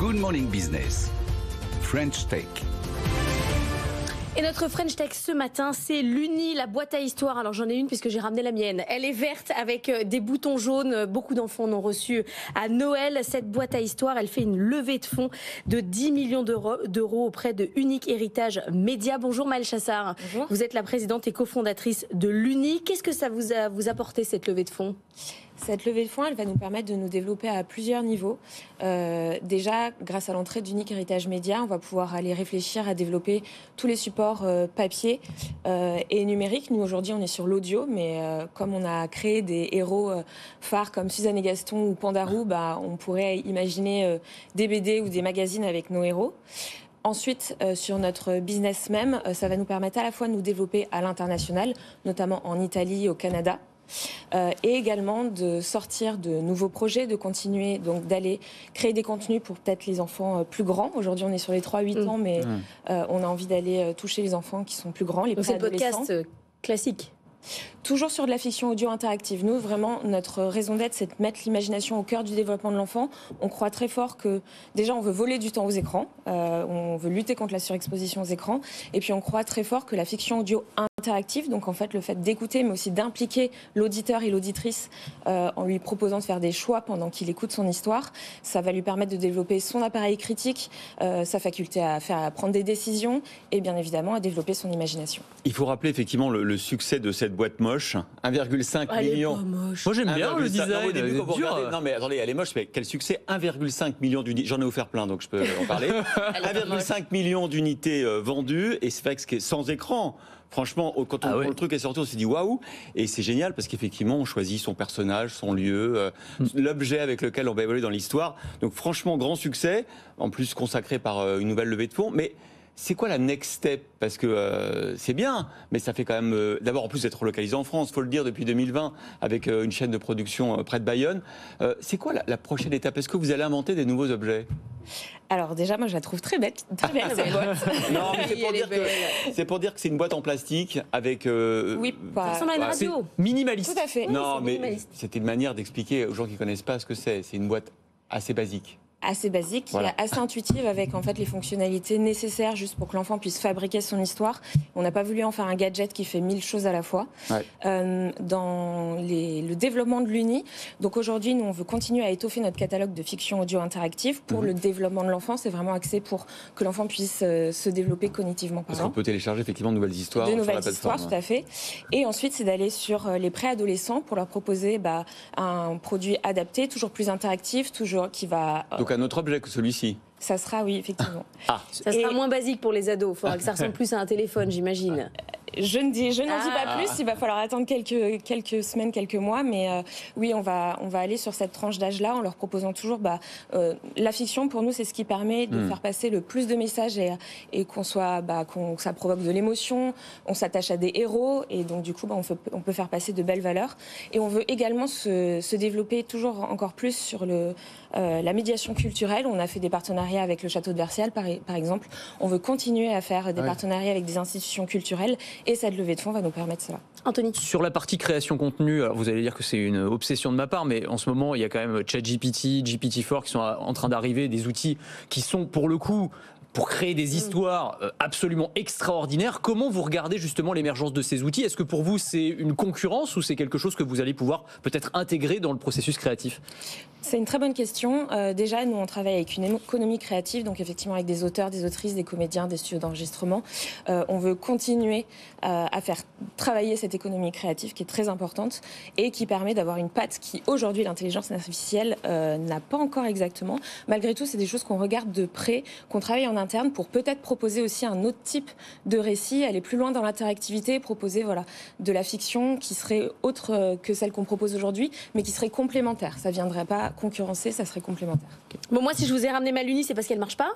Good Morning Business, French Tech. Et notre French Tech ce matin, c'est l'Uni, la boîte à histoire. Alors j'en ai une puisque j'ai ramené la mienne. Elle est verte avec des boutons jaunes. Beaucoup d'enfants en ont reçu à Noël. Cette boîte à histoire, elle fait une levée de fonds de 10 millions d'euros auprès de Unique Héritage Média. Bonjour Maëlle Chassard. Bonjour. Vous êtes la présidente et cofondatrice de l'Uni. Qu'est-ce que ça vous a apporté cette levée de fonds ? Cette levée de fonds, elle va nous permettre de nous développer à plusieurs niveaux. Déjà, grâce à l'entrée d'Unique Héritage Média, on va pouvoir aller réfléchir à développer tous les supports papier et numériques. Nous, aujourd'hui, on est sur l'audio, mais comme on a créé des héros phares comme Suzanne et Gaston ou Pandarou, on pourrait imaginer des BD ou des magazines avec nos héros. Ensuite, sur notre business même, ça va nous permettre à la fois de nous développer à l'international, notamment en Italie, au Canada, et également de sortir de nouveaux projets, de continuer donc d'aller créer des contenus pour peut-être les enfants plus grands. Aujourd'hui, on est sur les 3-8 ans, mais on a envie d'aller toucher les enfants qui sont plus grands, les préadolescents. C'est le podcast classique. Toujours sur de la fiction audio interactive. Nous, vraiment, notre raison d'être, c'est de mettre l'imagination au cœur du développement de l'enfant. On croit très fort que, déjà, on veut voler du temps aux écrans. On veut lutter contre la surexposition aux écrans. Et puis, on croit très fort que la fiction audio interactive, donc en fait, le fait d'écouter, mais aussi d'impliquer l'auditeur et l'auditrice en lui proposant de faire des choix pendant qu'il écoute son histoire, ça va lui permettre de développer son appareil critique, sa faculté à prendre des décisions et, bien évidemment, à développer son imagination. Il faut rappeler effectivement le succès de cette boîte moche, 1,5 million. Moi j'aime bien le design. Non, au début, quand vous regardez, non mais attendez, elle est moche, mais quel succès, 1,5 million d'unités. J'en ai offert plein, donc je peux en parler. 1,5 million d'unités vendues, et c'est vrai que sans écran. Franchement, quand le truc est sorti, on s'est dit waouh, et c'est génial parce qu'effectivement, on choisit son personnage, son lieu, l'objet avec lequel on va évoluer dans l'histoire. Donc franchement, grand succès, en plus consacré par une nouvelle levée de fonds. Mais c'est quoi la next step ? Parce que c'est bien, mais ça fait quand même... d'abord, en plus d'être relocalisé en France, il faut le dire, depuis 2020, avec une chaîne de production près de Bayonne. C'est quoi la prochaine étape ? Est-ce que vous allez inventer des nouveaux objets ? Alors déjà, moi je la trouve très belle cette boîte. Non, mais c'est pour dire que c'est une boîte en plastique avec... oui, ça ressemble à une radio. Minimaliste. Tout à fait. Non, mais c'était une manière d'expliquer aux gens qui ne connaissent pas ce que c'est. C'est une boîte assez basique. Assez basique, voilà. Assez intuitive, avec en fait les fonctionnalités nécessaires juste pour que l'enfant puisse fabriquer son histoire. On n'a pas voulu en faire un gadget qui fait 1000 choses à la fois. Ouais. Dans le développement de l'Uni, donc aujourd'hui nous on veut continuer à étoffer notre catalogue de fiction audio interactive pour le développement de l'enfant. C'est vraiment axé pour que l'enfant puisse se développer cognitivement Parce qu'on peut télécharger effectivement de nouvelles histoires. De nouvelles histoires, tout à fait. Et ensuite c'est d'aller sur les préadolescents pour leur proposer un produit adapté, toujours plus interactif, toujours qui va... Donc un autre objet que celui-ci. Ça sera, oui, effectivement. Ça sera moins basique pour les ados. Il faudra que ça ressemble plus à un téléphone, j'imagine. Je n'en dis pas plus. Il va falloir attendre quelques semaines, quelques mois. Mais oui, on va aller sur cette tranche d'âge-là en leur proposant toujours... la fiction, pour nous, c'est ce qui permet de faire passer le plus de messages et que ça provoque de l'émotion. On s'attache à des héros. Et donc, du coup, on peut faire passer de belles valeurs. Et on veut également se développer toujours encore plus sur la médiation culturelle. On a fait des partenariats avec le château de Versailles, par exemple. On veut continuer à faire des partenariats avec des institutions culturelles et cette levée de fonds va nous permettre cela. Anthony. Sur la partie création contenu, alors vous allez dire que c'est une obsession de ma part, mais en ce moment, il y a quand même ChatGPT, GPT-4 qui sont en train d'arriver, des outils qui sont pour le coup... pour créer des histoires absolument extraordinaires. Comment vous regardez justement l'émergence de ces outils ? Est-ce que pour vous c'est une concurrence ou c'est quelque chose que vous allez pouvoir peut-être intégrer dans le processus créatif ? C'est une très bonne question. Déjà, nous on travaille avec une économie créative, donc effectivement avec des auteurs, des autrices, des comédiens, des studios d'enregistrement. On veut continuer à faire travailler cette économie créative qui est très importante et qui permet d'avoir une patte qui aujourd'hui l'intelligence artificielle n'a pas encore exactement. Malgré tout, c'est des choses qu'on regarde de près, qu'on travaille en interne pour peut-être proposer aussi un autre type de récit, aller plus loin dans l'interactivité, proposer de la fiction qui serait autre que celle qu'on propose aujourd'hui, mais qui serait complémentaire. Ça ne viendrait pas concurrencer, ça serait complémentaire. Bon, moi, si je vous ai ramené ma Luni, c'est parce qu'elle ne marche pas.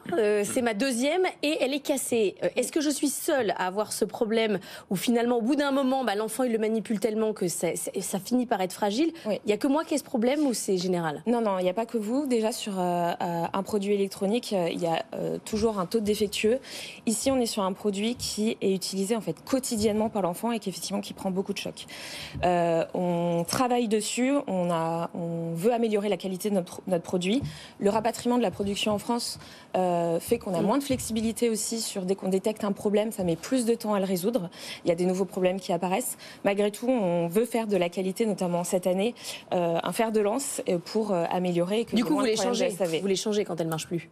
C'est ma deuxième et elle est cassée. Est-ce que je suis seule à avoir ce problème où finalement, au bout d'un moment, l'enfant, il le manipule tellement que ça finit par être fragile ? Oui. Il n'y a que moi qui ai ce problème ou c'est général ? Non, il n'y a pas que vous. Déjà, sur un produit électronique, il y a toujours un taux de défectueux. Ici, on est sur un produit qui est utilisé en fait quotidiennement par l'enfant et qui prend beaucoup de chocs. On travaille dessus, on veut améliorer la qualité qualité de notre produit. Le rapatriement de la production en France fait qu'on a moins de flexibilité aussi dès qu'on détecte un problème, ça met plus de temps à le résoudre. Il y a des nouveaux problèmes qui apparaissent. Malgré tout, on veut faire de la qualité, notamment cette année, un fer de lance pour améliorer. Du coup, vous les changez quand elles ne marchent plus?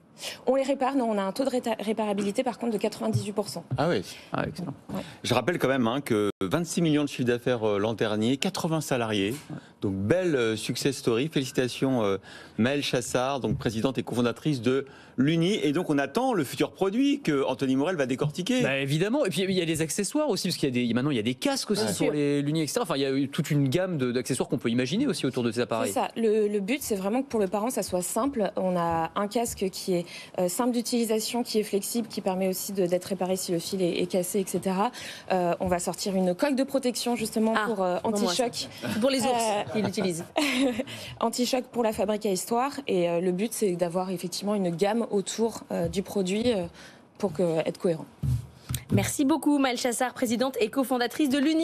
On les répare, non, on a un taux de réparabilité par contre de 98%. Ah oui, excellent. Ouais. Je rappelle quand même que 26 millions de chiffre d'affaires l'an dernier, 80 salariés. Donc belle success story. Félicitations Maëlle Chassard, donc présidente et cofondatrice de l'Uni. Et donc on attend le futur produit que Anthony Morel va décortiquer. Bah, évidemment. Et puis il y a des accessoires aussi, parce qu'il y a maintenant il y a des casques aussi pour l'Uni, etc. Enfin, il y a eu toute une gamme d'accessoires qu'on peut imaginer aussi autour de ces appareils. C'est ça. Le but, c'est vraiment que pour le parent, ça soit simple. On a un casque qui est simple d'utilisation, qui est flexible, qui permet aussi d'être réparé si le fil est cassé, etc. On va sortir une coque de protection justement pour anti-choc. Pour les ours qui l'utilisent. Anti-choc pour la fabrique à histoire. Et le but, c'est d'avoir effectivement une gamme autour du produit pour être cohérent. Merci beaucoup Maëlle Chassard, présidente et cofondatrice de l'Uni.